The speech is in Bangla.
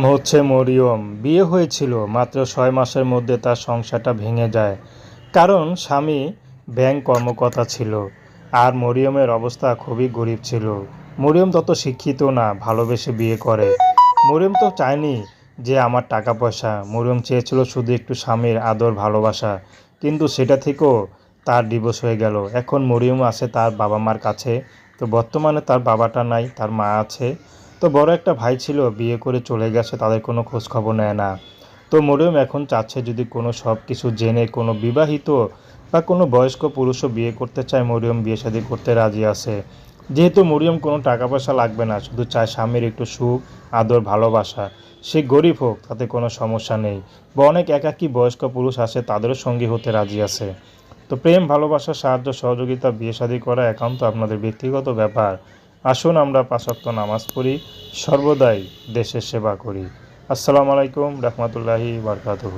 হচ্ছে মরিয়ম। বিয়ে হয়েছিল মাত্র ৬ মাসের মধ্যে তার সংসারটা ভেঙে যায়, কারণ স্বামী ব্যাংক কর্মকর্তা ছিল। আর মরিয়মের অবস্থা খুবই গরিব ছিল। মরিয়ম তত শিক্ষিত না, ভালোবেসে বিয়ে করে। মরিয়ম তো চায়নি যে আমার টাকা পয়সা, মরিয়ম চেয়েছিল শুধু একটু স্বামীর আদর ভালোবাসা। কিন্তু সেটা থেকেও তার ডিভোর্স হয়ে গেল। এখন মরিয়ম আছে তার বাবা মার কাছে। তো বর্তমানে তার বাবাটা নাই, তার মা আছে। তো বড় একটা ভাই ছিল, বিয়ে করে চলে গেছে, তাদের কোনো খোঁজ খবর নেয় না। তো মরিয়ম এখন চাচ্ছে যদি কোনো সব কিছু জেনে কোনো বিবাহিত বা কোনো বয়স্ক পুরুষও বিয়ে করতে চায়, মরিয়ম বিয়ে শাদী করতে রাজি আছে। যেহেতু মরিয়ম কোনো টাকা পয়সা লাগবে না, শুধু চায় স্বামীর একটু সুখ, আদর, ভালোবাসা। সে গরিব হোক তাতে কোনো সমস্যা নেই। বা অনেক একাকী বয়স্ক পুরুষ আছে, তাদেরও সঙ্গী হতে রাজি আছে। তো প্রেম, ভালোবাসা, সাহায্য, সহযোগিতা, বিয়ে শাদী করা একান্ত আপনাদের ব্যক্তিগত ব্যাপার। আসুন আমরা ৫ ওয়াক্ত নামাজ পড়ি, সর্বদাই দেশের সেবা করি। আসসালামু আলাইকুম রহমতুল্লাহি বারকাতুহু।